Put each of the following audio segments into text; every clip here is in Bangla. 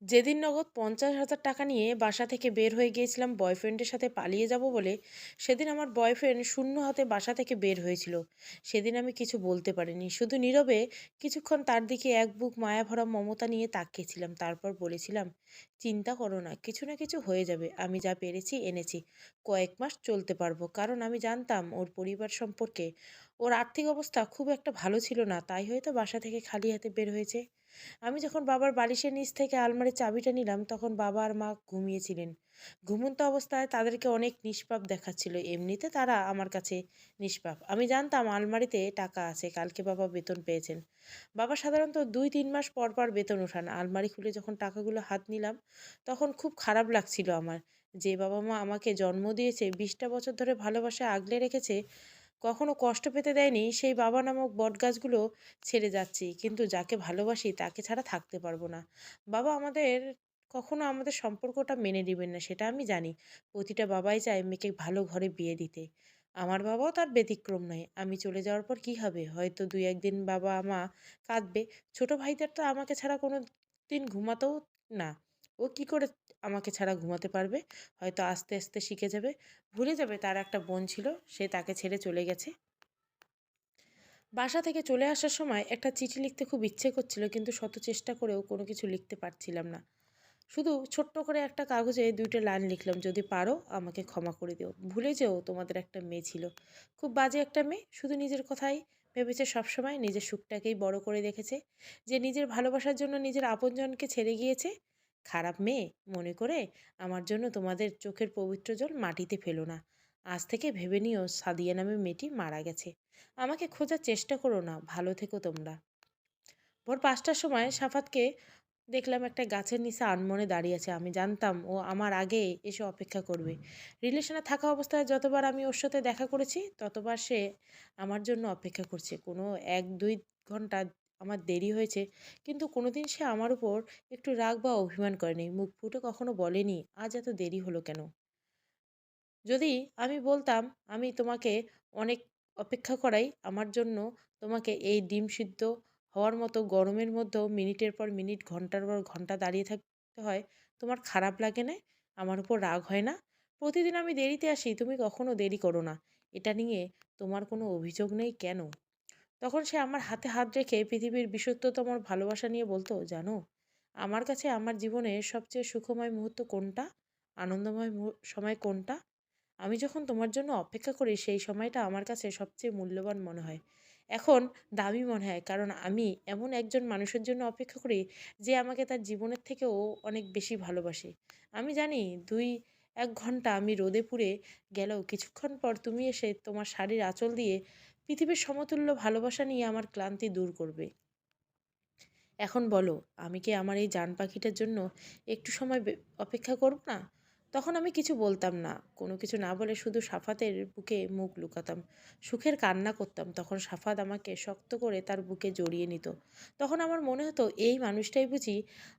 যেদিন নগদ ৫০,০০০ টাকা নিয়ে বাসা থেকে বের হয়ে গিয়েছিলাম বয়ফ্রেন্ডের সাথে পালিয়ে যাব বলে, সেদিন আমার বয়ফ্রেন্ড শূন্য হাতে বাসা থেকে বের হয়েছিল। সেদিন আমি কিছু বলতে পারিনি, শুধু নীরবে কিছুক্ষণ তার দিকে এক বুক মায়া ভরা মমতা নিয়ে তাকিয়েছিলাম। তারপর বলেছিলাম, চিন্তা করো না, কিছু না কিছু হয়ে যাবে। আমি যা পেরেছি এনেছি, কয়েক মাস চলতে পারবো। কারণ আমি জানতাম ওর পরিবার সম্পর্কে, ওর আর্থিক অবস্থা খুব একটা ভালো ছিল না, তাই হয়তো বাসা থেকে খালি হাতে বের হয়েছে। আমি যখন বাবার বালিশের নিচ থেকে আলমারির চাবিটা নিলাম, তখন বাবা আর মা ঘুমিয়েছিলেন। ঘুমন্ত অবস্থায় তাদেরকে অনেক নিষ্পাপ দেখাচ্ছিল, এমনিতে তারা আমার কাছে নিষ্পাপ। আমি জানতাম আলমারিতে টাকা আছে, কালকে বাবা বেতন পেয়েছেন। বাবা সাধারণত ২-৩ মাস পর পর বেতন ওঠান। আলমারি খুলে যখন টাকাগুলো হাত নিলাম, তখন খুব খারাপ লাগছিল আমার। যে বাবা মা আমাকে জন্ম দিয়েছে, ২০টা বছর ধরে ভালোবাসা আগলে রেখেছে, কখনো কষ্ট পেতে দেয়নি, সেই বাবা নামক বটগাছগুলো ছেড়ে যাচ্ছি। কিন্তু যাকে ভালোবাসি তাকে ছাড়া থাকতে পারবো না। বাবা কখনো আমাদের সম্পর্কটা মেনে নিবেন না, সেটা আমি জানি। প্রতিটা বাবাই চায় মেয়েকে ভালো ঘরে বিয়ে দিতে। আমার বাবাও তার ব্যতিক্রম নয়। আমি চলে যাওয়ার পর কি হবে? হয়তো ২-১ দিন বাবা মা কাঁদবে। ছোট ভাইদের তো আমাকে ছাড়া কোনো দিন ঘুমাতেও না। ও কি করে আমাকে ছাড়া ঘুমাতে পারবে? হয়তো আস্তে আস্তে শিখে যাবে। ভুলে যাবে তার একটা বোন ছিল, সে তাকে ছেড়ে চলে গেছে। বাসা থেকে চলে আসার সময় একটা চিঠি লিখতে খুব ইচ্ছে করছিল, কিন্তু শত চেষ্টা করেও কোনো কিছু লিখতে পারছিলাম না। শুধু ছোট্ট করে একটা কাগজে ২টা লাইন লিখলাম, যদি পারো আমাকে ক্ষমা করে দিও। ভুলে যেও তোমাদের একটা মেয়ে ছিল। খুব বাজে একটা মেয়ে, শুধু নিজের কথাই ভেবেছে সবসময়, নিজের সুখটাকেই বড় করে দেখেছে। যে নিজের ভালোবাসার জন্য নিজের আপনজনকে ছেড়ে গিয়েছে। খারাপ মেয়ে মনে করে আমার জন্য তোমাদের চোখের পবিত্র জল মাটিতে ফেলো না। আজ থেকে ভেবে নিও সাদিয়া নামে মেয়েটি মারা গেছে। আমাকে খোঁজার চেষ্টা করো না, ভালো থেকো তোমরা। ভোর ৫টার সময় সাফাতকে দেখলাম একটা গাছের নিচে আনমনে দাঁড়িয়ে আছে। আমি জানতাম ও আমার আগে এসে অপেক্ষা করবে। রিলেশনে থাকা অবস্থায় যতবার আমি ওর সাথে দেখা করেছি, ততবার সে আমার জন্য অপেক্ষা করছে। কোনো ১-২ ঘন্টা আমার দেরি হয়েছে, কিন্তু কোনোদিন সে আমার উপর একটু রাগ বা অভিমান করেনি। মুখ ফুটে কখনো বলেনি, আজ এত দেরি হলো কেন? যদি আমি বলতাম, আমি তোমাকে অনেক অপেক্ষা করাই, আমার জন্য তোমাকে এই ডিম সিদ্ধ হওয়ার মতো গরমের মধ্যেও মিনিটের পর মিনিট, ঘন্টার পর ঘন্টা দাঁড়িয়ে থাকতে হয়, তোমার খারাপ লাগে না? আমার উপর রাগ হয় না? প্রতিদিন আমি দেরিতে আসি, তুমি কখনো দেরি করো না। এটা নিয়ে তোমার কোনো অভিযোগ নেই কেন? তখন সে আমার হাতে হাত রেখে পৃথিবীর বিশুদ্ধতম ভালোবাসা নিয়ে বলতো, জানো, আমার কাছে আমার জীবনের সবচেয়ে সুখময় মুহূর্ত কোনটা? আনন্দময় সময় কোনটা? আমি যখন তোমার জন্য অপেক্ষা করি, সেই সময়টা আমার কাছে সবচেয়ে মূল্যবান মনে হয়। এখন দামি মনে হয়, কারণ আমি এমন একজন মানুষের জন্য অপেক্ষা করি, যে আমাকে তার জীবনের থেকেও অনেক বেশি ভালোবাসে। আমি জানি ২-১ ঘন্টা আমি রোদে পুড়ে গেলেও কিছুক্ষণ পর তুমি এসে তোমার শাড়ির আঁচল দিয়ে পৃথিবীর সমতুল্য ভালোবাসা নিয়ে আমার ক্লান্তি দূর করবে। এখন বলো, আমি কি আমার এই জান পাখিটার জন্য একটু সময় অপেক্ষা করব না? তখন আমি কিছু বলতাম না। কোনো কিছু না বলে শুধু সাফাতের বুকে মুখ লুকাতাম। সুখের কান্না করতাম। তখন সাফাত আমাকে শক্ত করে তার বুকে জড়িয়ে নিত। তখন আমার মনে হতো, এই মানুষটাই বুঝি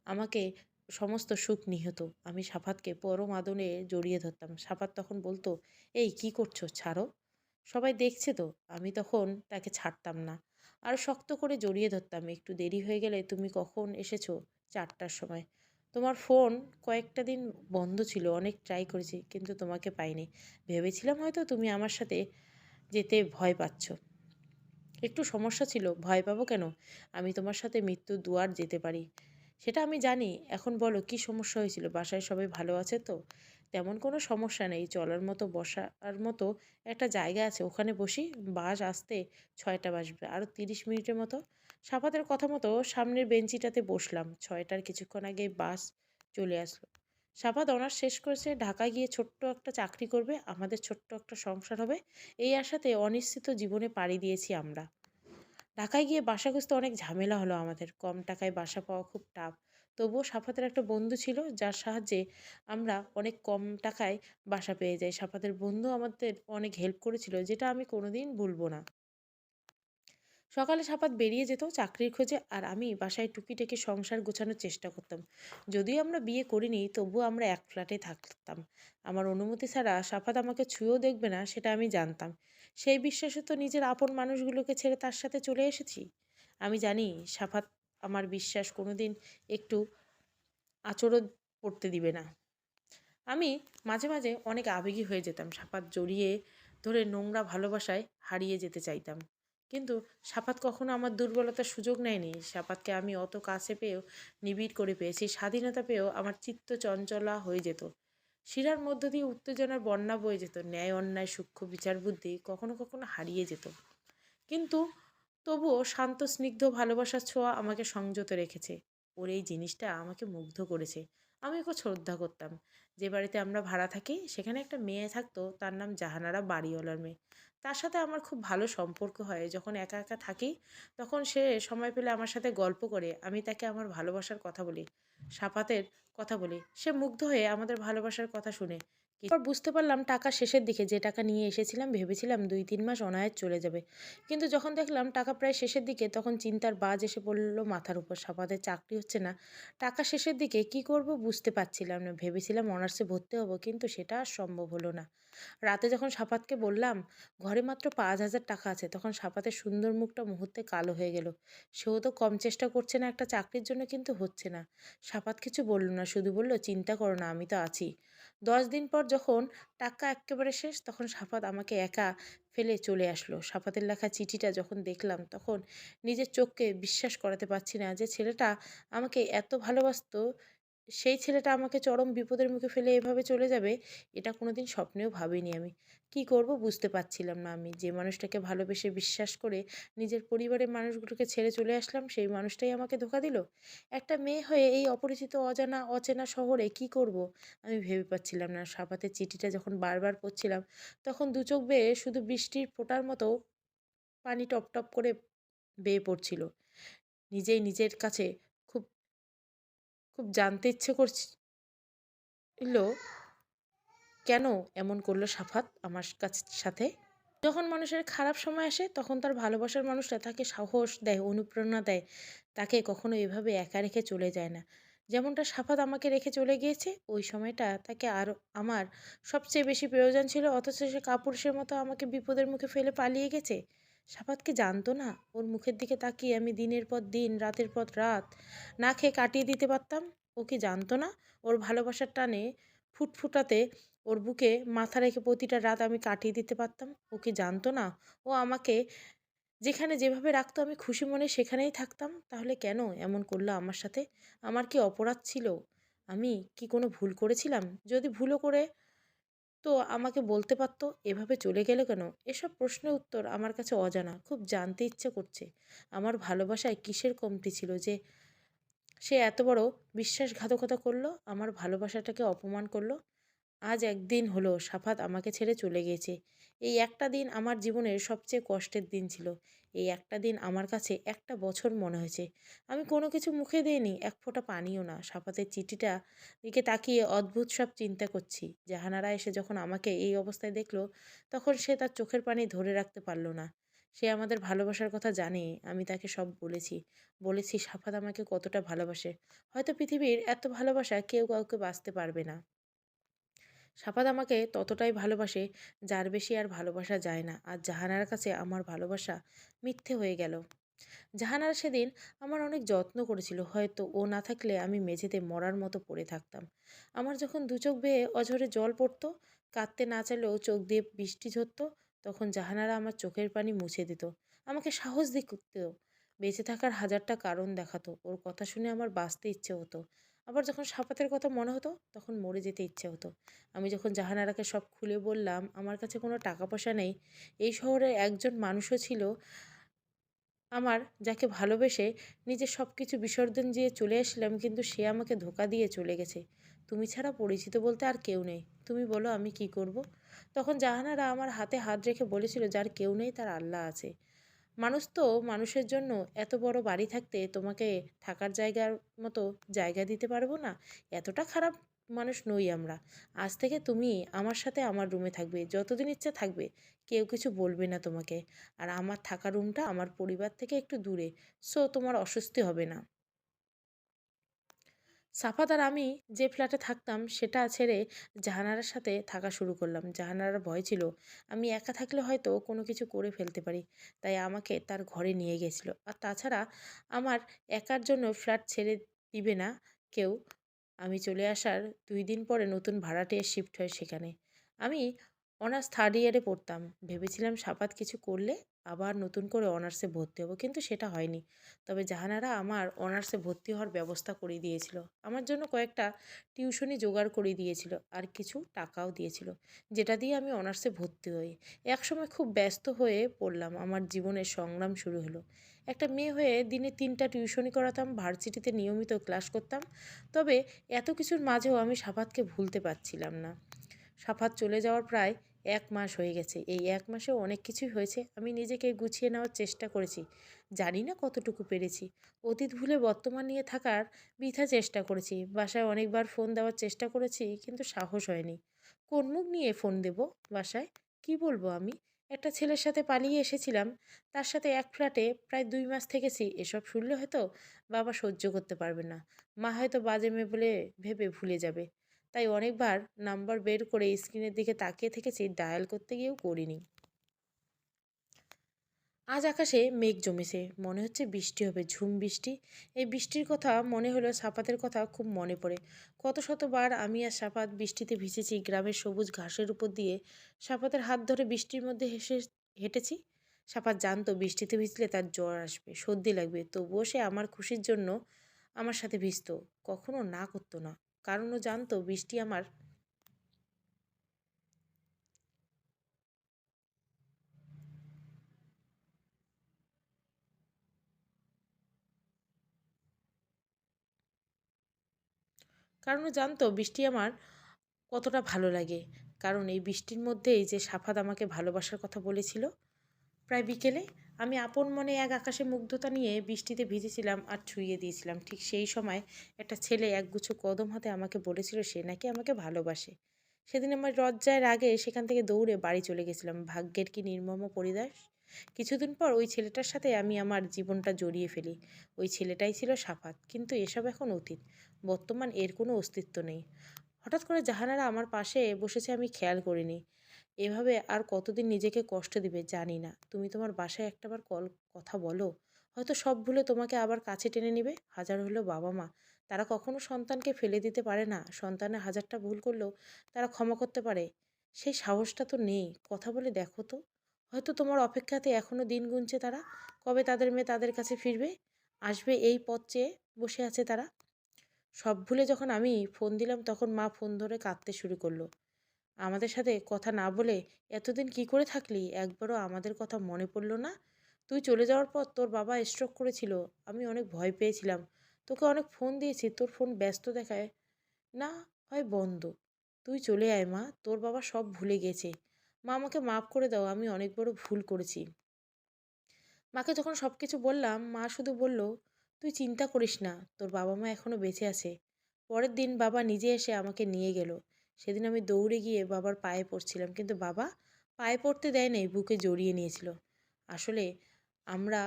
আমাকে সমস্ত সুখ নিহত। আমি সাফাতকে পরম আদরে জড়িয়ে ধরতাম। সাফাত তখন বলতো, এই কি করছো? ছাড়ো। সবাই দেখছে তো। আমি তখন তাকে ছাড়তাম না। আরো শক্ত করে জড়িয়ে ধরতাম। একটু দেরি হয়ে গেলে, তুমি কখন এসেছো? ৪টার সময়। তোমার ফোন কয়েকটা দিন বন্ধ ছিল, অনেক ট্রাই করেছি, কিন্তু তোমাকে পাইনি। ভেবেছিলাম হয়তো তুমি আমার সাথে যেতে ভয় পাচ্ছ। একটু সমস্যা ছিল। ভয় পাবো কেন? আমি তোমার সাথে মৃত্যুর দুয়ার যেতে পারি। সেটা আমি জানি। এখন বলো, কি সমস্যা হয়েছিল? বাসায় সবাই ভালো আছে তো? তেমন কোনো সমস্যা নেই। চলার মতো, বসার মতো একটা জায়গা আছে, ওখানে বসি। বাস আসতে ৬টা বাজবে, আরও ৩০ মিনিটের মতো। সাফাতের কথা মতো সামনের বেঞ্চিটাতে বসলাম। ৬টার কিছুক্ষণ আগে বাস চলে আসলো। সাফাত অনার্স শেষ করেছে, ঢাকায় গিয়ে ছোট্ট একটা চাকরি করবে, আমাদের ছোট্ট একটা সংসার হবে। এই আশাতে অনিশ্চিত জীবনে পাড়ি দিয়েছি আমরা। ঢাকায় গিয়ে বাসা খুঁজতে অনেক ঝামেলা হলো আমাদের। কম টাকায় বাসা পাওয়া খুব টাফ। তবুও সাফাতের একটা বন্ধু ছিল, যার সাহায্যে আমরা অনেক কম টাকায় বাসা পেয়ে যাই। সাফাতের বন্ধু আমাদের অনেক হেল্প করেছিল, যেটা আমি কোনোদিন ভুলব না। সকালে সাফাত বেরিয়ে যেত চাকরির খোঁজে, আর আমি বাসায় টুকিটাকি সংসার গোছানোর চেষ্টা করতাম। যদিও আমরা বিয়ে করিনি, তবুও আমরা এক ফ্ল্যাটে থাকতাম। আমার অনুমতি ছাড়া সাফাত আমাকে ছুঁয়েও দেখবে না, সেটা আমি জানতাম। সেই বিশ্বাসে তো নিজের আপন মানুষগুলোকে ছেড়ে তার সাথে চলে এসেছি। আমি জানি সাফাত আমার বিশ্বাস কোনোদিন একটু আঁচড়ও পড়তে দিবে না। আমি মাঝে মাঝে অনেক আবেগী হয়ে যেতাম, সাপাত জড়িয়ে ধরে নোংরা ভালোবাসায় হারিয়ে যেতে চাইতাম। কিন্তু সাপাত কখনো আমার দুর্বলতার সুযোগ নেয়নি। সাপাতকে আমি অত কাছে পেয়েও, নিবিড় করে পেয়েছি, স্বাধীনতা পেয়েও আমার চিত্ত চঞ্চলা হয়ে যেত। শিরার মধ্য দিয়ে উত্তেজনার বন্যা বয়ে যেত, ন্যায় অন্যায় সূক্ষ্ম বিচার বুদ্ধি কখনো কখনো হারিয়ে যেত। কিন্তু তবুও শান্ত স্নিগ্ধ ভালোবাসার ছোঁয়া আমাকে সংযত রেখেছে। ওর এই জিনিসটা আমাকে মুগ্ধ করেছে। আমি ওকে শ্রদ্ধা করতাম। যে বাড়িতে আমরা ভাড়া থাকি সেখানে একটা মেয়ে থাকতো, তার নাম জাহানারা, বাড়িওয়ালার মেয়ে। তার সাথে আমার খুব ভালো সম্পর্ক হয়। যখন একা একা থাকি তখন সে সময় পেলে আমার সাথে গল্প করে। আমি তাকে আমার ভালোবাসার কথা বলি, সাপাতের কথা বলি। সে মুগ্ধ হয়ে আমাদের ভালোবাসার কথা শুনে। এরপর বুঝতে পারলাম টাকা শেষের দিকে। যে টাকা নিয়ে এসেছিলাম ভেবেছিলাম 2-3 মাস অনায়াস চলে যাবে। কিন্তু যখন দেখলাম টাকা প্রায় শেষের দিকে তখন চিন্তার বাজ এসে পড়ল মাথার উপর। সাপাতের চাকরি হচ্ছে না, টাকা শেষের দিকে কি করব বুঝতে পারছিলাম না। ভেবেছিলাম অনার্সে ভর্তি হব, কিন্তু সেটা আর সম্ভব হলো না। রাতে যখন সাপাতকে বললাম ঘরে মাত্র 5,000 টাকা আছে, তখন সাপাতের সুন্দর মুখটা মুহূর্তে কালো হয়ে গেল। সেও তো কম চেষ্টা করছে না একটা চাকরির জন্য, কিন্তু হচ্ছে না। সাপাত কিছু বলল না, শুধু বলল চিন্তা করো না, আমি তো আছি। 10 দিন পর যখন টাকা এক্কেবারে শেষ তখন সাফাত আমাকে একা ফেলে চলে আসলো। সাফাতের লেখা চিঠিটা যখন দেখলাম তখন নিজের চোখকে বিশ্বাস করাতে পারছি না যে ছেলেটা আমাকে এত ভালোবাসতো, সেই ছেলেটা আমাকে চরম বিপদের মুখে ফেলে এভাবে চলে যাবে, এটা কোনোদিন স্বপ্নেও ভাবিনি আমি। কি করব বুঝতে পারছিলাম না আমি। যে মানুষটাকে ভালোবেসে বিশ্বাস করে নিজের পরিবারের মানুষগুলোকে ছেড়ে চলে আসলাম, সেই মানুষটাই আমাকে ধোঁকা দিল। একটা মেয়ে হয়ে এই অপরিচিত অজানা অচেনা শহরে কি করব আমি ভেবে পাচ্ছিলাম না। সাফাতের চিঠিটা যখন বারবার পড়ছিলাম তখন দু চোখ বেয়ে শুধু বৃষ্টির ফোঁটার মতো পানি টপ টপ করে বেয়ে পড়ছিল। নিজেই নিজের কাছে খুব খুব জানতে ইচ্ছে করছিল কেন এমন করলো সাফাত আমার সাথে। যখন মানুষের খারাপ সময় আসে তখন তার ভালোবাসার মানুষটা তাকে সাহস দেয়, অনুপ্রেরণা দেয়। তাকে কখনো এভাবে একা রেখে চলে যায় না। যেমনটা সাফাত আমাকে রেখে চলে গিয়েছে, ওই সময়টা তাকে আরও আমার সবচেয়ে বেশি প্রয়োজন ছিল, অথচ সে কাপুরুষের মতো আমাকে বিপদের মুখে ফেলে পালিয়ে গেছে। সাফাত কি জানতো না ওর মুখের দিকে তাকিয়ে আমি দিনের পর দিন, রাতের পর রাত না খেয়ে কাটিয়ে দিতে পারতাম? ও কি জানতো না ওর ভালোবাসার টানে ফুটফুটাতে ওর বুকে মাথা রেখে প্রতিটা রাত আমি কাটিয়ে দিতে পারতাম? ও কি জানতো না ও আমাকে যেখানে যেভাবে রাখতো আমি খুশি মনে সেখানেই থাকতাম? তাহলে কেন এমন করলো আমার সাথে? আমার কি অপরাধ ছিল? আমি কি কোনো ভুল করেছিলাম? যদি ভুলও করে তো আমাকে বলতে পারতো। এভাবে চলে গেল কেন? এসব প্রশ্নের উত্তর আমার কাছে অজানা। খুব জানতে ইচ্ছে করছে আমার ভালোবাসায় কিসের কমতি ছিল যে সে এত বড় বিশ্বাসঘাতকতা করলো, আমার ভালোবাসাটাকে অপমান করলো। আজ একদিন হলো সাফাত আমাকে ছেড়ে চলে গিয়েছে। এই একটা দিন আমার জীবনের সবচেয়ে কষ্টের দিন ছিল। এই একটা দিন আমার কাছে একটা বছর মনে হয়েছে। আমি কোনো কিছু মুখে দিইনি, এক ফোঁটা পানিও না। সাফাতের চিঠিটা দিকে তাকিয়ে অদ্ভুত সব চিন্তা করছি। জাহানারা এসে যখন আমাকে এই অবস্থায় দেখলো তখন সে তার চোখের পানি ধরে রাখতে পারলো না। সে আমাদের ভালোবাসার কথা জানে, আমি তাকে সব বলেছি। বলেছি সাফাত আমাকে কতটা ভালোবাসে। হয়তো পৃথিবীর এত ভালোবাসা কেউ কাউকে বাঁচতে পারবে না। সাফাত আমাকে ততটাই ভালোবাসে যার বেশি আর ভালোবাসা যায় না। আর জাহানার কাছে আমার ভালোবাসা মিথ্যে হয়ে গেল। জাহানারা সেদিন আমার অনেক যত্ন করেছিল। হয়তো ও না থাকলে আমি মেঝেতে মরার মতো পড়ে থাকতাম। আমার যখন দু চোখ বেয়ে অঝরে জল পড়তো, কাঁদতে না চাইলেও চোখ দিয়ে বৃষ্টি ঝরতো, তখন জাহানারা আমার চোখের পানি মুছে দিত, আমাকে সাহস দিত, বেঁচে থাকার হাজারটা কারণ দেখাতো। ওর কথা শুনে আমার বাঁচতে ইচ্ছে হতো। আবার যখন সাপাতের কথা মনে হতো তখন মরে যেতে ইচ্ছে হতো। আমি যখন জাহানারাকে সব খুলে বললাম আমার কাছে কোনো টাকা পয়সা নেই, এই শহরে একজন মানুষও ছিল আমার, যাকে ভালোবেসে নিজের সব কিছু বিসর্জন দিয়ে চলে আসলাম, কিন্তু সে আমাকে ধোঁকা দিয়ে চলে গেছে। তুমি ছাড়া পরিচিত বলতে আর কেউ নেই। তুমি বলো আমি কি করব? তখন জাহানারা আমার হাতে হাত রেখে বলেছিল যার কেউ নেই তার আল্লাহ আছে। মানুষ তো মানুষের জন্য এত বড় বাড়ি থাকতে তোমাকে থাকার জায়গার মতো জায়গা দিতে পারবো না? এতটা খারাপ মানুষ নই আমরা। আজ থেকে তুমি আমার সাথে আমার রুমে থাকবে, যতদিন ইচ্ছে থাকবে। কেউ কিছু বলবে না তোমাকে। আর আমার থাকা রুমটা আমার পরিবার থেকে একটু দূরে, সো তোমার অস্বস্তি হবে না। সাফাত আর আমি যে ফ্ল্যাটে থাকতাম সেটা ছেড়ে জাহানারার সাথে থাকা শুরু করলাম। জাহানারার ভয় ছিল আমি একা থাকলে হয়তো কোনো কিছু করে ফেলতে পারি, তাই আমাকে তার ঘরে নিয়ে গেছিল। আর তাছাড়া আমার একার জন্য ফ্ল্যাট ছেড়ে দিবে না কেউ। আমি চলে আসার 2 দিন পরে নতুন ভাড়াটিয়া শিফট হয় সেখানে। আমি অনার্স থার্ড ইয়ারে পড়তাম। ভেবেছিলাম সাপাত কিছু করলে আবার নতুন করে অনার্সে ভর্তি হব, কিন্তু সেটা হয়নি। তবে জাহানারা আমার অনার্সে ভর্তি হওয়ার ব্যবস্থা করে দিয়েছিল। আমার জন্য কয়েকটা টিউশনি জোগাড় করে দিয়েছিল আর কিছু টাকাও দিয়েছিল, যেটা দিয়ে আমি অনার্সে ভর্তি হই। একসময় খুব ব্যস্ত হয়ে পড়লাম, আমার জীবনের সংগ্রাম শুরু হলো। একটা মেয়ে হয়ে দিনে 3টা টিউশনি করাতাম, ভার্সিটিতে নিয়মিত ক্লাস করতাম। তবে এত কিছুর মাঝেও আমি সাফাতকে ভুলতে পারছিলাম না। সাফাত চলে যাওয়ার প্রায় 1 মাস হয়ে গেছে। এই 1 মাসেও অনেক কিছুই হয়েছে। আমি নিজেকে গুছিয়ে নেওয়ার চেষ্টা করেছি। জানি না কতটুকু পেরেছি। অতীত ভুলে বর্তমান নিয়ে থাকার বৃথা চেষ্টা করেছি। বাসায় অনেকবার ফোন দেওয়ার চেষ্টা করেছি, কিন্তু সাহস হয়নি। কোন মুখ নিয়ে ফোন দেব বাসায়? কি বলবো আমি? একটা ছেলের সাথে পালিয়ে এসেছিলাম। তার সাথে এক ফ্ল্যাটে প্রায় 2 মাস থেকেছি। এসব শুনলে হয়তো বাবা সহ্য করতে পারবে না। মা হয়তো বাজে মেয়ে বলে ভেবে ভুলে যাবে। তাই অনেকবার নাম্বার বের করে স্ক্রিনের দিকে তাকিয়ে থেকেছি, ডায়াল করতে গিয়েও করিনি। আজ আকাশে মেঘ জমেছে, মনে হচ্ছে বৃষ্টি হবে, ঝুম বৃষ্টি। এই বৃষ্টির কথা মনে হলো সাপাতের কথা খুব মনে পড়ে। কত শতবার আমি আর সাপাত বৃষ্টিতে ভিজেছি, গ্রামের সবুজ ঘাসের উপর দিয়ে সাপাতের হাত ধরে বৃষ্টির মধ্যে হেঁটেছি। সাপাত জানতো বৃষ্টিতে ভিজলে তার জ্বর আসবে, সর্দি লাগবে, তবুও সে আমার খুশির জন্য আমার সাথে ভিজতো। কখনো না করতো না, কারণ ও জানতো বৃষ্টি আমার কারণ ও জানতো বৃষ্টি আমার কতটা ভালো লাগে। কারণ এই বৃষ্টির মধ্যেই যে সাফাত আমাকে ভালোবাসার কথা বলেছিল। প্রায় বিকেলে আমি আপন মনে এক আকাশে মুগ্ধতা নিয়ে বৃষ্টিতে ভিজেছিলাম আর ছুঁয়ে দিয়েছিলাম। ঠিক সেই সময় একটা ছেলে একগুচ্ছ কদম হাতে আমাকে বলেছিল সে নাকি আমাকে ভালোবাসে। সেদিন আমার লজ্জায় রাগে সেখান থেকে দৌড়ে বাড়ি চলে গেছিলাম। ভাগ্যের কি নির্মম পরিদাস! কিছুদিন পর ওই ছেলেটার সাথে আমি আমার জীবনটা জড়িয়ে ফেলি। ওই ছেলেটাই ছিল সাফাত, কিন্তু এসব এখন অতীত। বর্তমান এর কোনো অস্তিত্ব নেই। হঠাৎ করে জাহানারা আমার পাশে বসেছে, আমি খেয়াল করিনি। এভাবে আর কতদিন নিজেকে কষ্ট দিবে জানি না। তুমি তোমার বাসায় একটাবার কথা বলো। হয়তো সব ভুলে তোমাকে আবার কাছে টেনে নিবে। হাজার হলেও বাবা মা, তারা কখনো সন্তানকে ফেলে দিতে পারে না। সন্তানের হাজারটা ভুল করলেও তারা ক্ষমা করতে পারে। সেই সাহসটা তো নেই। কথা বলে দেখো তো। হয়তো তোমার অপেক্ষাতে এখনো দিন গুনছে তারা। কবে তাদের মেয়ে তাদের কাছে ফিরবে, আসবে এই পথ চেয়ে বসে আছে তারা। সব ভুলে যখন আমি ফোন দিলাম তখন মা ফোন ধরে কাঁদতে শুরু করলো। আমাদের সাথে কথা না বলে এতদিন কি করে থাকলি? একবারও আমাদের কথা মনে পড়লো না? তুই চলে যাওয়ার পর তোর বাবা স্ট্রোক করেছিল। আমি অনেক ভয় পেয়েছিলাম। তোকে অনেক ফোন দিয়েছি, তোর ফোন ব্যস্ত দেখায়, না হয় বন্ধ। তুই চলে আয় মা, তোর বাবা সব ভুলে গেছে। মা, আমাকে মাফ করে দাও, আমি অনেক বড় ভুল করেছি। মাকে যখন সব কিছু বললাম মা শুধু বলল, তুই চিন্তা করিস না, তোর বাবা মা এখনো বেঁচে আছে। পরের দিন বাবা নিজে এসে আমাকে নিয়ে গেল। সেদিন আমি দৌড়ে গিয়ে বাবার পায়ে পড়ছিলাম, কিন্তু বাবা পায়ে পড়তে দেয় নাই, বুকে জড়িয়ে নিয়েছিল। আসলে আমরা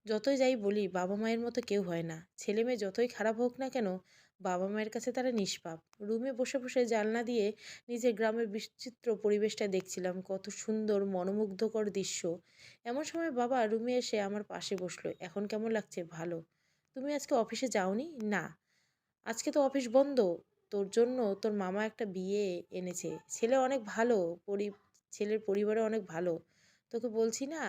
যতই যাই বলি বাবা মায়ের মতো কেউ হয় না। ছেলে মেয়ে যতই খারাপ হোক না কেন, বাবা মায়ের কাছে তারা নিষ্পাপ। রুমে বসে বসে জানলা দিয়ে নিজের গ্রামের বিচিত্র পরিবেশটা দেখছিলাম, কত সুন্দর মনোমুগ্ধকর দৃশ্য। এমন সময় বাবা রুমে এসে আমার পাশে বসলো। এখন কেমন লাগছে? ভালো। তুমি আজকে অফিসে যাওনি? না, আজকে তো অফিস বন্ধ। তোর জন্য তোর মামা একটা বিয়ে এনেছে, ছেলে অনেক ভালো। পরি ছেলের পরিবারে অনেক ভালো। তোকে বলছি না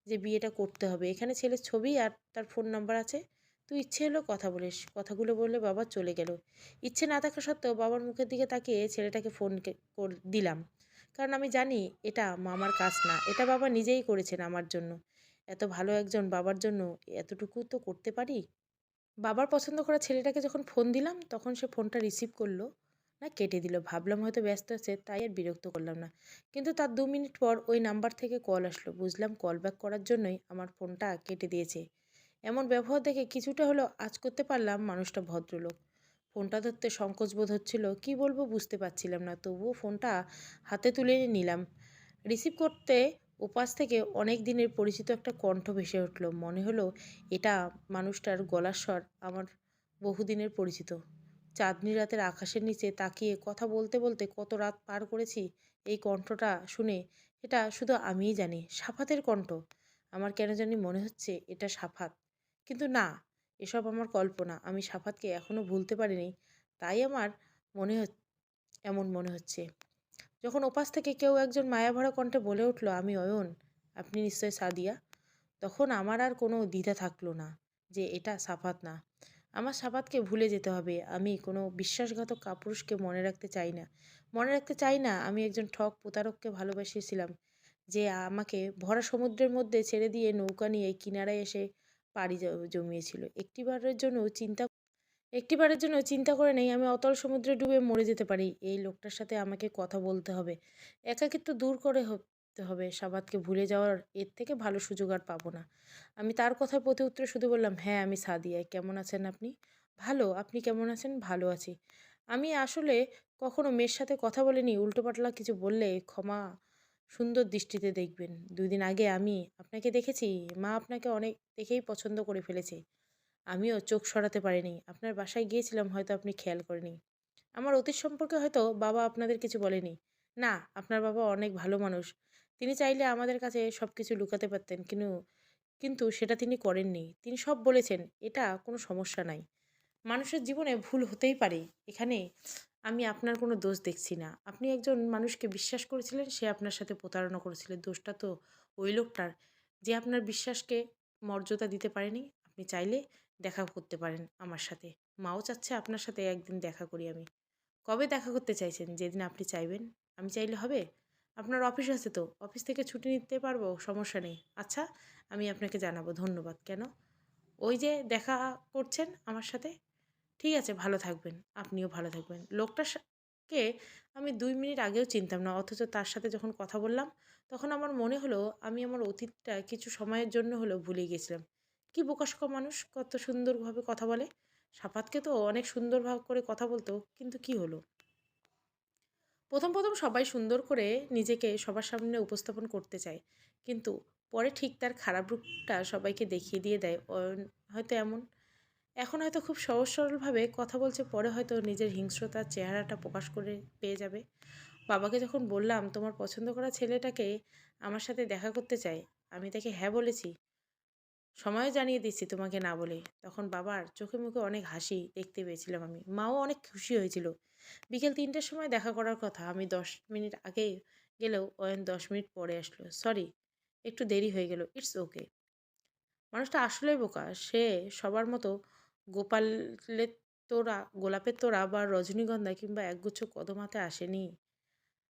যে বিয়েটা করতে হবে? এখানে ছেলের ছবি আর তার ফোন নাম্বার আছে। তুই ইচ্ছে হলো কথা বলিস। কথাগুলো বললে বাবা চলে গেল। ইচ্ছে না থাকা সত্ত্বেও বাবার মুখের দিকে তাকিয়ে ছেলেটাকে ফোন দিলাম। কারণ আমি জানি এটা মামার কাজ না, এটা বাবা নিজেই করেছেন আমার জন্য। এত ভালো একজন বাবার জন্য এতটুকু তো করতে পারি। বাবার পছন্দ করা ছেলেটাকে যখন ফোন দিলাম তখন সে ফোনটা রিসিভ করলো না কেটে দিল। ভাবলাম হয়তো ব্যস্ত আছে, তাই আর বিরক্ত করলাম না। কিন্তু তার 2 মিনিট পর ওই নাম্বার থেকে কল আসলো। বুঝলাম কল ব্যাক করার জন্যই আমার ফোনটা কেটে দিয়েছে। এমন ব্যবহার দেখে কিছুটা হলেও আঁচ করতে পারলাম মানুষটা ভদ্রলোক। ফোনটা ধরতে সংকোচ বোধ হচ্ছিল, কি বলবো বুঝতে পারছিলাম না, তবুও ফোনটা হাতে তুলে নিলাম। রিসিভ করতে ওপাশ থেকে অনেক দিনের পরিচিত একটা কণ্ঠ ভেসে উঠল। মনে হলো এটা মানুষটার গলার স্বর আমার বহুদিনের পরিচিত। চাঁদনি রাতের আকাশের নিচে তাকিয়ে কথা বলতে বলতে কত রাত পার করেছি। এই কণ্ঠটা শুনে এটা শুধু আমিই জানি, সাফাতের কণ্ঠ। আমার কেন জানি মনে হচ্ছে এটা সাফাত। কিন্তু না, এসব আমার কল্পনা। আমি সাফাতকে এখনো ভুলতে পারিনি। তাই আমার মনে এমন মনে হচ্ছে। যখন ওপাশ থেকে কেউ একজন মায়াভরা কণ্ঠে বলে উঠল, আমি অয়ন, আপনি নিশ্চয় সাদিয়া, তখন আমার আর কোনো দ্বিধা থাকলো না যে এটা সাফাত না। আমার সাফাতকে ভুলে যেতে হবে। আমি কোনো বিশ্বাসঘাতক কাপুরুষকে মনে রাখতে চাই না। মনে রাখতে চাই না আমি একজন ঠক প্রতারককে ভালোবেসেছিলাম, যে আমাকে ভরা সমুদ্রের মধ্যে ছেড়ে দিয়ে নৌকা নিয়ে কিনারায় এসে পাড়ি জমিয়েছিল। একটিবারের জন্য চিন্তা করে নেই আমি অতল সমুদ্রে ডুবে মরে যেতে পারি। এই লোকটার সাথে আমাকে কথা বলতে হবে, একাকিত্ব দূর করে হতে হবে। সাবাতকে ভুলে যাওয়ার এর থেকে ভালো সুযোগ আর পাবো না। আমি তার কথার প্রতি উত্তরে শুধু বললাম, হ্যাঁ আমি সাদিয়া, কেমন আছেন আপনি? ভালো, আপনি কেমন আছেন? ভালো আছি। আমি আসলে কখনো মেয়ের সাথে কথা বলিনি। উল্টোপাল্টা কিছু বললে ক্ষমা সুন্দর দৃষ্টিতে দেখবেন। 2 দিন আগে আমি আপনাকে দেখেছি। মা আপনাকে অনেক দেখেই পছন্দ করে ফেলেছে। আমিও চোখ সরাতে পারিনি। আপনার বাসায় গিয়েছিলাম, হয়তো আপনি খেয়াল করেননি। আমার অতীত সম্পর্কে হয়তো বাবা আপনাদের কিছু বলেনি। না, আপনার বাবা অনেক ভালো মানুষ। তিনি চাইলে আমাদের কাছে সবকিছু লুকাতে পারতেন। কিন্তু সেটা তিনি করেননি। তিনি সব বলেছেন, এটা কোনো সমস্যা নাই। মানুষের জীবনে ভুল হতেই পারে। এখানে আমি আপনার কোনো দোষ দেখছি না। আপনি একজন মানুষকে বিশ্বাস করেছিলেন, সে আপনার সাথে প্রতারণা করেছিল। দোষটা তো ওই লোকটার, যে আপনার বিশ্বাসকে মর্যাদা দিতে পারেনি। আপনি চাইলে দেখা করতে পারেন আমার সাথে। মাও চাচ্ছে আপনার সাথে একদিন দেখা করি আমি। কবে দেখা করতে চাইছেন? যেদিন আপনি চাইবেন। আমি চাইলে হবে? আপনার অফিস আছে তো, অফিস থেকে ছুটি নিতে পারবো, সমস্যা নেই। আচ্ছা, আমি আপনাকে জানাবো। ধন্যবাদ। কেন? ওই যে দেখা করছেন আমার সাথে? ঠিক আছে, ভালো থাকবেন। আপনিও ভালো থাকবেন। কে আমি 2 মিনিট আগেও চিনতাম না, অথচ তার সাথে যখন কথা বললাম তখন আমার মনে হলো আমি আমার অতীতটা কিছু সময়ের জন্য হলেও ভুলে গেছিলাম। কি বোকাশোকা মানুষ, কত সুন্দরভাবে কথা বলে। সাফাতকে তো অনেক সুন্দরভাবে করে কথা বলতো, কিন্তু কি হলো? প্রথম সবাই সুন্দর করে নিজেকে সবার সামনে উপস্থাপন করতে চায়, কিন্তু পরে ঠিক তার খারাপ রূপটা সবাইকে দেখিয়ে দিয়ে দেয়। হয়তো এখন হয়তো খুব সহজ সরলভাবে কথা বলছে, পরে হয়তো নিজের হিংস্রতার চেহারাটা প্রকাশ করে পেয়ে যাবে। বাবাকে যখন বললাম তোমার পছন্দ করা ছেলেটাকে আমার সাথে দেখা করতে চাই, আমি তাকে হ্যাঁ বলেছি, সময়ও জানিয়ে দিচ্ছি তোমাকে না বলে, তখন বাবার চোখে মুখে অনেক হাসি দেখতে পেয়েছিলাম আমি। মাও অনেক খুশি হয়েছিল। বিকেল 3টের সময় দেখা করার কথা। আমি 10 মিনিট আগে গেলেও অয়ন 10 মিনিট পরে আসলো। সরি, একটু দেরি হয়ে গেল। It's okay. মানুষটা আসলেই বোকা। সে সবার মতো গোপালের গোলাপের তোড়া বা রজনীগন্ধা কিংবা একগুচ্ছ কদম হাতে আসেনি।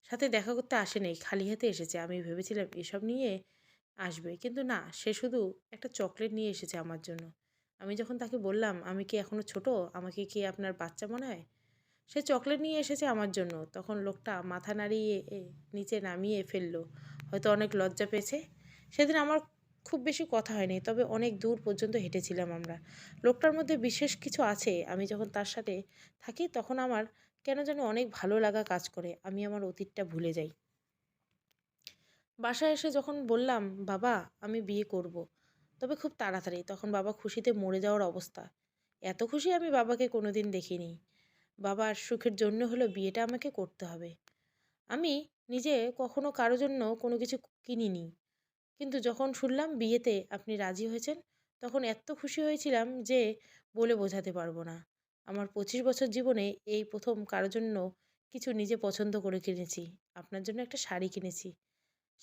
সাথে দেখা করতে আসেনি, খালি হাতে এসেছে। আমি ভেবেছিলাম এসব নিয়ে আসবে, কিন্তু না, সে শুধু একটা চকলেট নিয়ে এসেছে আমার জন্য। আমি যখন তাকে বললাম, আমি কি এখনো ছোট, আমাকে কি আপনার বাচ্চা মনে হয়? সে চকলেট নিয়ে এসেছে আমার জন্য। তখন লোকটা মাথা নাড়িয়ে নিচে নামিয়ে ফেললো। হয়তো অনেক লজ্জা পেয়েছে। সেদিন আমার খুব বেশি কথা হয়নি, তবে অনেক দূর পর্যন্ত হেঁটেছিলাম আমরা। লোকটার মধ্যে বিশেষ কিছু আছে। আমি যখন তার সাথে থাকি তখন আমার কেন যেন অনেক ভালো লাগা কাজ করে। আমি আমার অতীতটা ভুলে যাই। বাসায় এসে যখন বললাম, বাবা আমি বিয়ে করব, তবে খুব তাড়াতাড়ি, তখন বাবা খুশিতে মরে যাওয়ার অবস্থা। এত খুশি আমি বাবাকে কোনোদিন দেখিনি। বাবার সুখের জন্য হলো বিয়েটা আমাকে করতে হবে। আমি নিজে কখনো কারো জন্য কোনো কিছু কিনিনি, কিন্তু যখন শুনলাম বিয়েতে আপনি রাজি হয়েছেন, তখন এত খুশি হয়েছিলাম যে বলে বোঝাতে পারবো না। আমার 25 বছর জীবনে এই প্রথম কারো জন্য কিছু নিজে পছন্দ করে কিনেছি। আপনার জন্য একটা শাড়ি কিনেছি।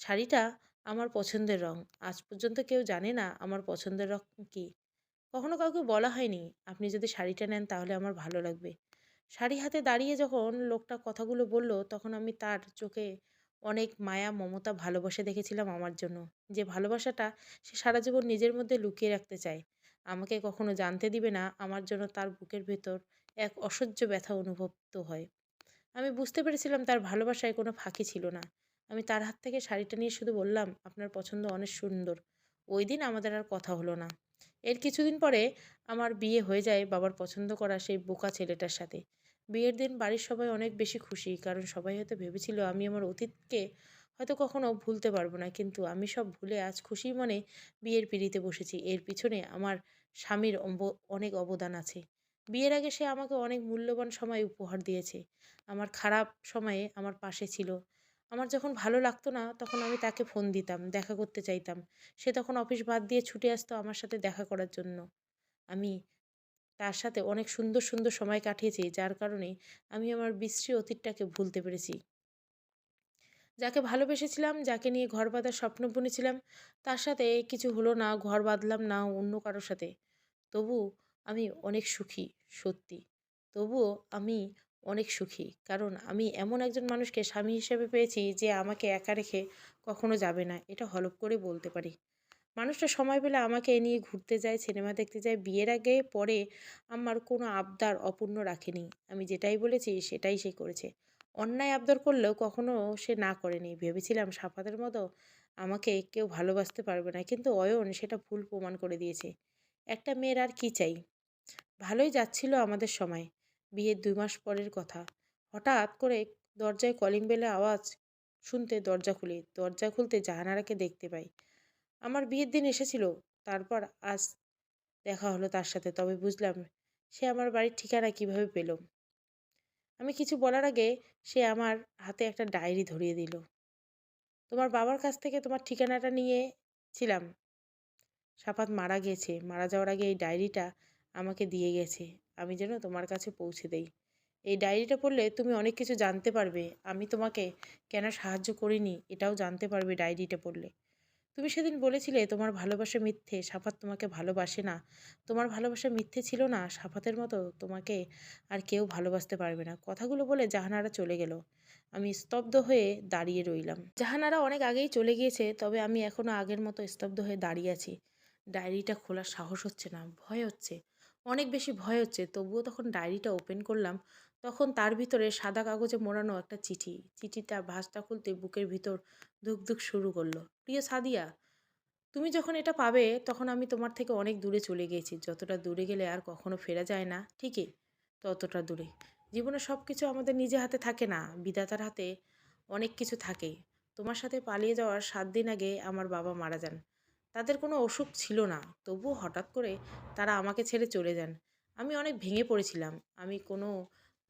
শাড়িটা আমার পছন্দের রং। আজ পর্যন্ত কেউ জানে না আমার পছন্দের রং কী। কখনো কাউকে বলা হয়নি, আপনি যদি শাড়িটা নেন তাহলে আমার ভালো লাগবে। শাড়ি হাতে দাঁড়িয়ে যখন লোকটা কথাগুলো বলল, তখন আমি তার চোখে অনেক মায়া, মমতা, ভালোবাসা দেখেছিলাম আমার জন্য। যে ভালোবাসাটা সে সারা জীবন নিজের মধ্যে লুকিয়ে রাখতে চায়। আমাকে কখনো জানতে দিবে না। আমার জন্য তার বুকের ভেতর এক অসহ্য ব্যথা অনুভূত হয়। আমি বুঝতে পেরেছিলাম তার ভালোবাসায় কোনো ফাঁকি ছিল না। আমি তার হাত থেকে শাড়িটা নিয়ে শুধু বললাম, আপনার পছন্দ অনেক সুন্দর। ওই দিন আমাদের আর কথা হলো না। এর কিছুদিন পরে আমার বিয়ে হয়ে যায় বাবার পছন্দ করা সেই বোকা ছেলেটার সাথে। বিয়ের দিন বাড়ির সবাই অনেক বেশি খুশি, কারণ সবাই হয়তো ভেবেছিল আমি আমার অতীতকে হয়তো কখনো ভুলতে পারবো না, কিন্তু আমি সব ভুলে আজ খুশি মনে বিয়ের পিঁড়িতে বসেছি। এর পিছনে আমার স্বামীর অনেক অবদান আছে। বিয়ের আগে সে আমাকে অনেক মূল্যবান সময় উপহার দিয়েছে। আমার খারাপ সময়ে আমার পাশে ছিল। আমার যখন ভালো লাগতো না তখন আমি তাকে ফোন দিতাম, দেখা করতে চাইতাম। সে তখন অফিস বাদ দিয়ে ছুটে আসতো আমার সাথে দেখা করার জন্য। আমি তার সাথে অনেক সুন্দর সুন্দর সময় কাটিয়েছি, যার কারণে আমি আমার বিশ্রী অতীতটাকে ভুলতে পেরেছি। যাকে ভালোবেসেছিলাম, যাকে নিয়ে ঘর বাঁধার স্বপ্ন বুনেছিলাম, তার সাথে কিছু হলো না, ঘর বাঁধলাম না অন্য কারোর সাথে। তবু আমি অনেক সুখী, সত্যি। তবুও আমি অনেক সুখী। কারণ আমি এমন একজন মানুষকে স্বামী হিসেবে পেয়েছি যে আমাকে একা রেখে কখনো যাবে না। এটা হলফ করে বলতে পারি। মানুষটা সময় পেলে আমাকে নিয়ে ঘুরতে যায়, সিনেমা দেখতে যায়। বিয়ের আগে পরে আমার কোনো আবদার অপূর্ণ রাখেনি। আমি যেটাই বলেছি সেটাই সে করেছে। অন্যায় আবদার করলেও কখনো সে না করেনি। ভেবেছিলাম সাফাতের মতো আমাকে কেউ ভালোবাসতে পারবে না। কিন্তু অয়ন সেটা ভুল প্রমাণ করে দিয়েছে। একটা মেয়ের আর কি চাই? ভালোই যাচ্ছিল আমাদের সময়। বিয়ের ২ মাস পরের কথা। হঠাৎ করে দরজায় কলিং বেলের আওয়াজ শুনতে দরজা খুলি। দরজা খুলতে জাহানারাকে দেখতে পাই। আমার বিয়ের দিন এসেছিল। তারপর আজ দেখা হলো তার সাথে। তবে বুঝলাম সে আমার বাড়ির ঠিকানা কিভাবে পেল। আমি কিছু বলার আগে সে আমার হাতে একটা ডায়েরি ধরিয়ে দিল। তোমার বাবার কাছ থেকে তোমার ঠিকানাটা নিয়েছিলাম। সাফাত মারা গেছে। মারা যাওয়ার আগে এই ডায়েরিটা আমাকে দিয়ে গেছে। আমি যেন তোমার কাছে পৌঁছে দেই। এই ডায়েরিটা পড়লে তুমি অনেক কিছু জানতে পারবে। আমি তোমাকে কেন সাহায্য করিনি এটাও জানতে পারবে ডায়েরিটা পড়লে। তুমি সেদিন বলেছিলে তোমার ভালোবাসা মিথ্যে, সাফাত তোমাকে ভালোবাসে না। তোমার ভালোবাসা মিথ্যে ছিল না, সাফাতের মতো তোমাকে আর কেউ ভালোবাসতে পারবে না। কথাগুলো বলে জাহানারা চলে গেল। আমি স্তব্ধ হয়ে দাঁড়িয়ে রইলাম। জাহানারা অনেক আগেই চলে গিয়েছে, তবে আমি এখনো আগের মতো স্তব্ধ হয়ে দাঁড়িয়ে আছি। ডায়েরিটা খোলার সাহস হচ্ছে না, ভয় হচ্ছে। অনেক বেশি ভয় হচ্ছে। তবুও তখন ডায়েরিটা ওপেন করলাম। তখন তার ভিতরে সাদা কাগজে মোড়ানো একটা চিঠি। চিঠিটার ভাঁজটা খুলতে বুকের ভিতর ধুকধুক শুরু করলো। প্রিয় সাদিয়া, তুমি যখন এটা পাবে তখন আমি তোমার থেকে অনেক দূরে চলে গিয়েছি। যতটা দূরে গেলে আর কখনো ফেরা যায় না, ঠিকই ততটা দূরে। জীবনে সব কিছু আমাদের নিজে হাতে থাকে না, বিধাতার হাতে অনেক কিছু থাকে। তোমার সাথে পালিয়ে যাওয়ার 7 দিন আগে আমার বাবা মারা যান। তাদের কোনো অসুখ ছিল না, তবুও হঠাৎ করে তারা আমাকে ছেড়ে চলে যান। আমি অনেক ভেঙে পড়েছিলাম। আমি কোনো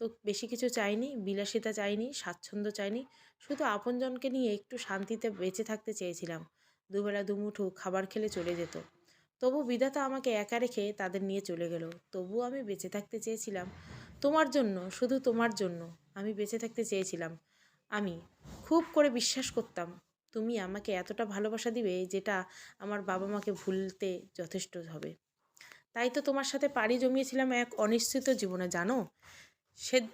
তো বেশি কিছু চাইনি, বিলাসিতা চাইনি, স্বাচ্ছন্দ্য চাইনি। শুধু আপনজনকে নিয়ে একটু শান্তিতে বেঁচে থাকতে চেয়েছিলাম। দুবেলা দুমুঠো খাবার খেলে চলে যেত। তবু বিধাতা আমাকে একা রেখে তাদের নিয়ে চলে গেল। তবুও আমি বেঁচে থাকতে চেয়েছিলাম তোমার জন্য, শুধু তোমার জন্য। আমি বেঁচে থাকতে চেয়েছিলাম। আমি খুব করে বিশ্বাস করতাম তুমি আমাকে এতটা ভালোবাসা দিবে যেটা আমার বাবা মাকে ভুলতে যথেষ্ট হবে। তাই তো তোমার সাথে পাড়ি জমিয়েছিলাম এক অনিশ্চিত জীবনে, জানো।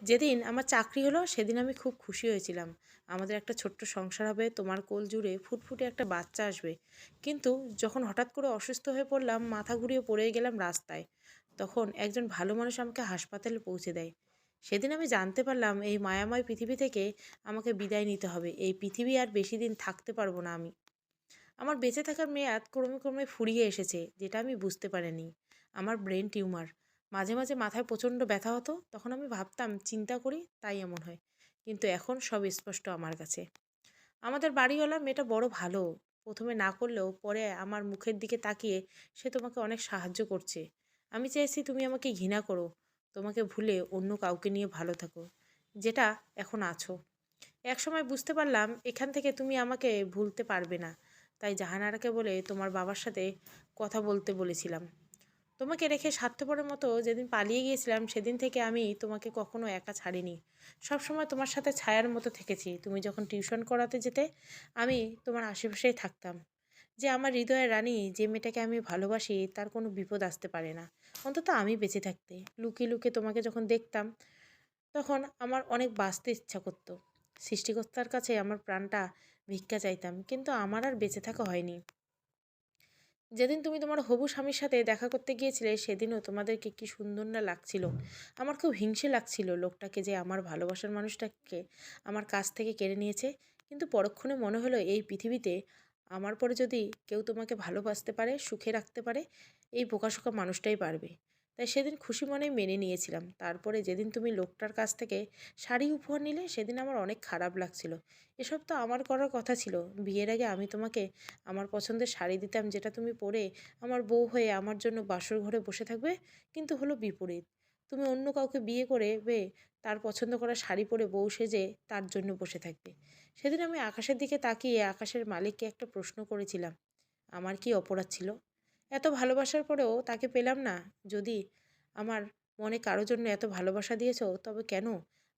যেদিন আমার চাকরি হলো সেদিন আমি খুব খুশি হয়েছিলাম। আমাদের একটা ছোট্ট সংসার হবে, তোমার কোল জুড়ে ফুটফুটে একটা বাচ্চা আসবে। কিন্তু যখন হঠাৎ করে অসুস্থ হয়ে পড়লাম, মাথা ঘুরিয়ে পড়ে গেলাম রাস্তায়, তখন একজন ভালো মানুষ আমাকে হাসপাতালে পৌঁছে দেয়। সেদিন আমি জানতে পারলাম এই মায়াময় পৃথিবী থেকে আমাকে বিদায় নিতে হবে। এই পৃথিবী আর বেশি দিন থাকতে পারবো না আমি। আমার বেঁচে থাকার মেয়াদ ক্রমে ক্রমে ফুরিয়ে এসেছে, যেটা আমি বুঝতে পারিনি। আমার ব্রেন টিউমার। মাঝে মাঝে মাথায় প্রচণ্ড ব্যথা হতো। তখন আমি ভাবতাম চিন্তা করি তাই এমন হয়। কিন্তু এখন সব স্পষ্ট আমার কাছে। আমাদের বাড়িওয়ালা মেয়েটা বড় ভালো। প্রথমে না করলেও পরে আমার মুখের দিকে তাকিয়ে সে তোমাকে অনেক সাহায্য করছে। আমি চাইছি তুমি আমাকে ঘৃণা করো, তোমাকে ভুলে অন্য কাউকে নিয়ে ভালো থাকো, যেটা এখন আছো। একসময় বুঝতে পারলাম এখান থেকে তুমি আমাকে ভুলতে পারবে না। তাই জাহানারাকে বলে তোমার বাবার সাথে কথা বলতে বলেছিলাম। তোমাকে রেখে স্বার্থপরের মতো যেদিন পালিয়ে গিয়েছিলাম সেদিন থেকে আমি তোমাকে কখনো একা ছাড়িনি। সবসময় তোমার সাথে ছায়ার মতো থেকেছি। তুমি যখন টিউশন করাতে যেতে আমি তোমার আশেপাশেই থাকতাম। যে আমার হৃদয়ের রানী, যে মেয়েটাকে আমি ভালোবাসি, তার কোনো বিপদ আসতে পারে না, অন্তত আমি বেঁচে থাকতে। লুকিয়ে লুকিয়ে তোমাকে যখন দেখতাম তখন আমার অনেক বাঁচতে ইচ্ছা করতো। সৃষ্টিকর্তার কাছে আমার প্রাণটা ভিক্ষা চাইতাম, কিন্তু আমার আর বেঁচে থাকা হয়নি। যেদিন তুমি তোমার হবু স্বামীর সাথে দেখা করতে গিয়েছিলে সেদিনও তোমাদেরকে কি সুন্দর না লাগছিল। আমার খুব হিংসে লাগছিল লোকটাকে, যে আমার ভালোবাসার মানুষটাকে আমার কাছ থেকে কেড়ে নিয়েছে। কিন্তু পরক্ষণে মনে হলো এই পৃথিবীতে আমার পরে যদি কেউ তোমাকে ভালোবাসতে পারে, সুখে রাখতে পারে, এই বোকাশোকা মানুষটাই পারবে। তাই সেদিন খুশি মনে মেনে নিয়েছিলাম। তারপরে যেদিন তুমি লোকটার কাছ থেকে শাড়ি উপহার নিলে সেদিন আমার অনেক খারাপ লাগছিল। এসব তো আমার করার কথা ছিল। বিয়ের আগে আমি তোমাকে আমার পছন্দের শাড়ি দিতাম, যেটা তুমি পরে আমার বউ হয়ে আমার জন্য বাসর ঘরে বসে থাকবে। কিন্তু হলো বিপরীত। তুমি অন্য কাউকে বিয়ে করে তার পছন্দ করা শাড়ি পরে বউ সেজে তার জন্য বসে থাকবে। সেদিন আমি আকাশের দিকে তাকিয়ে আকাশের মালিককে একটা প্রশ্ন করেছিলাম, আমার কি অপরাধ ছিল? এত ভালোবাসার পরেও তাকে পেলাম না। যদি আমার মনে কারো জন্য এত ভালোবাসা দিয়েছো, তবে কেন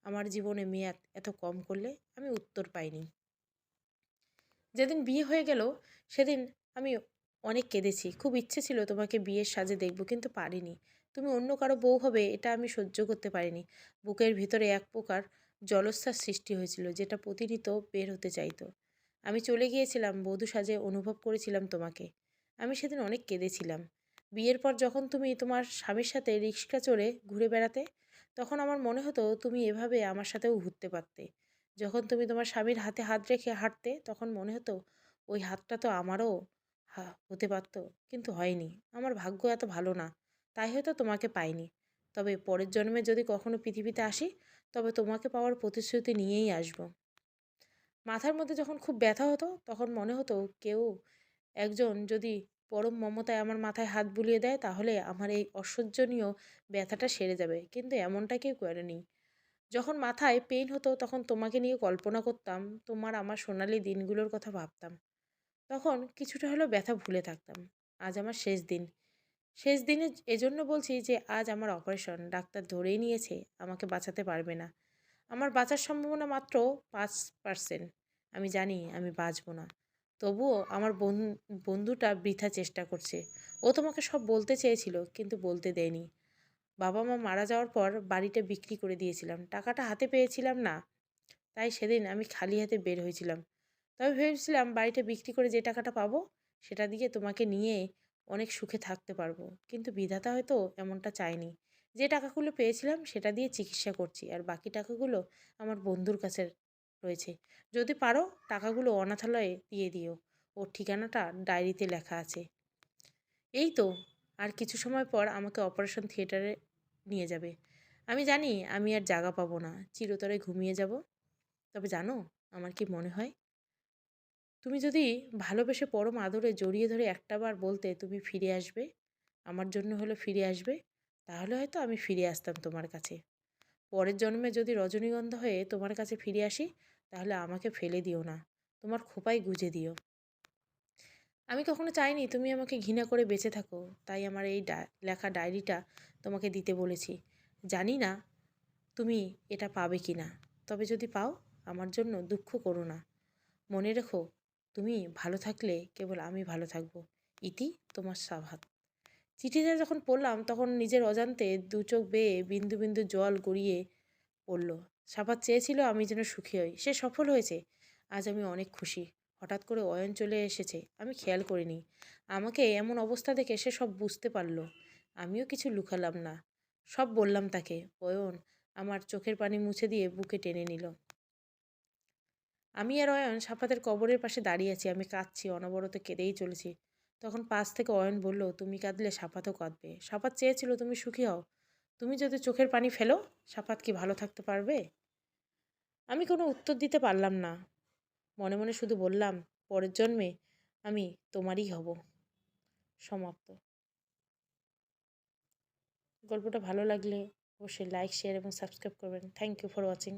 আমার জীবনে মেয়াদ এত কম করলে? আমি উত্তর পাইনি। যেদিন বিয়ে হয়ে গেল সেদিন আমি অনেক কেঁদেছি। খুব ইচ্ছে ছিল তোমাকে বিয়ের সাজে দেখব, কিন্তু পারিনি। তুমি অন্য কারো বউ হবে এটা আমি সহ্য করতে পারিনি। বুকের ভিতরে এক প্রকার জলস্যার সৃষ্টি হয়েছিল, যেটা প্রতিনিয়ত বের হতে চাইতো। আমি চলে গিয়েছিলাম বধূ সাজে, অনুভব করেছিলাম তোমাকে। আমি সেদিন অনেক কেঁদেছিলাম। বিয়ের পর যখন তুমি তোমার স্বামীর সাথে রিক্সা চড়ে ঘুরে বেড়াতে, তখন আমার মনে হতো তুমি এভাবে আমার সাথেও ঘুরতে পারতে। যখন তুমি তোমার স্বামীর হাতে হাত রেখে হাঁটতে, তখন মনে হতো ওই হাতটা তো আমারও হতে পারতো, কিন্তু হয়নি। আমার ভাগ্য এত ভালো না, তাই হয়তো তোমাকে পাইনি। তবে পরের জন্মে যদি কখনো পৃথিবীতে আসি, তবে তোমাকে পাওয়ার প্রতিশ্রুতি নিয়েই আসবো। মাথার মধ্যে যখন খুব ব্যথা হতো, তখন মনে হতো কেউ একজন যদি পরম মমতায় আমার মাথায় হাত বুলিয়ে দেয়, তাহলে আমার এই অসহ্যনীয় ব্যথাটা সেরে যাবে। কিন্তু এমনটা কেউ করেনি। যখন মাথায় পেইন হতো, তখন তোমাকে নিয়ে কল্পনা করতাম, তোমার আমার সোনালি দিনগুলোর কথা ভাবতাম। তখন কিছুটা হলেও ব্যথা ভুলে থাকতাম। আজ আমার শেষ দিন। শেষ দিনে এজন্য বলছি যে আজ আমার অপারেশন। ডাক্তার ধরেই নিয়েছে আমাকে বাঁচাতে পারবে না। আমার বাঁচার সম্ভাবনা মাত্র 5%। আমি জানি আমি বাঁচব না। তবুও আমার বন্ধুটা বৃথা চেষ্টা করছে। ও তোমাকে সব বলতে চেয়েছিল, কিন্তু বলতে দেয়নি। বাবা মা মারা যাওয়ার পর বাড়িটা বিক্রি করে দিয়েছিলাম। টাকাটা হাতে পেয়েছিলাম না, তাই সেদিন আমি খালি হাতে বের হয়েছিলাম। তবে ভেবেছিলাম বাড়িটা বিক্রি করে যে টাকাটা পাবো, সেটা দিয়ে তোমাকে নিয়ে অনেক সুখে থাকতে পারবো। কিন্তু বিধাতা হয়তো এমনটা চায়নি। যে টাকাগুলো পেয়েছিলাম সেটা দিয়ে চিকিৎসা করছি, আর বাকি টাকাগুলো আমার বন্ধুর কাছে রয়েছে। যদি পারো টাকাগুলো অনাথালয়ে দিয়ে দিও। ওর ঠিকানাটা ডায়েরিতে লেখা আছে। এই তো, আর কিছু সময় পর আমাকে অপারেশন থিয়েটারে নিয়ে যাবে। আমি জানি আমি আর জায়গা পাবো না, চিরতরে ঘুমিয়ে যাব। তবে জানো আমার কি মনে হয়? তুমি যদি ভালোবেসে পরম আদরে জড়িয়ে ধরে একটাবার বলতে তুমি ফিরে আসবে, আমার জন্য হলে ফিরে আসবে, তাহলে হয়তো আমি ফিরে আসতাম তোমার কাছে। পরের জন্মে যদি রজনীগন্ধা হয়ে তোমার কাছে ফিরে আসি, তাহলে আমাকে ফেলে দিও না, তোমার খোপায় গুজে দিও। আমি কখনো চাইনি তুমি আমাকে ঘৃণা করে বেঁচে থাকো, তাই আমার এই লেখা ডায়েরিটা তোমাকে দিতে বলেছি। জানি না তুমি এটা পাবে কি না, তবে যদি পাও আমার জন্য দুঃখ করো না। মনে রেখো, তুমি ভালো থাকলে কেবল আমি ভালো থাকবো। ইতি, তোমার সাভাত। চিঠিটা যখন পড়লাম, তখন নিজের অজান্তে দু চোখ বেয়ে বিন্দু বিন্দু জল গড়িয়ে পড়ল। সাফাত চেয়েছিল আমি যেন সুখী হই, সে সফল হয়েছে। আজ আমি অনেক খুশি। হঠাৎ করে অয়ন চলে এসেছে, আমি খেয়াল করিনি। আমাকে এমন অবস্থা দেখে সে সব বুঝতে পারল। আমিও কিছু লুকালাম না, সব বললাম তাকে। অয়ন আমার চোখের পানি মুছে দিয়ে বুকে টেনে নিল। আমি আর অয়ন সাফাতের কবরের পাশে দাঁড়িয়ে আছি। আমি কাঁদছি, অনবরত কেঁদেই চলেছি। তখন পাশ থেকে অয়ন বলল, তুমি কাঁদলে সাফাতও কাঁদবে। সাফাত চেয়েছিল তুমি সুখী হও। তুমি যদি চোখের পানি ফেলো, সাফাত কি ভালো থাকতে পারবে? আমি কোনো উত্তর দিতে পারলাম না। মনে মনে শুধু বললাম, পরের জন্মে আমি তোমারই হব। সমাপ্ত। গল্পটা ভালো লাগলে অবশ্যই লাইক, শেয়ার এবং সাবস্ক্রাইব করবেন। Thank you for watching.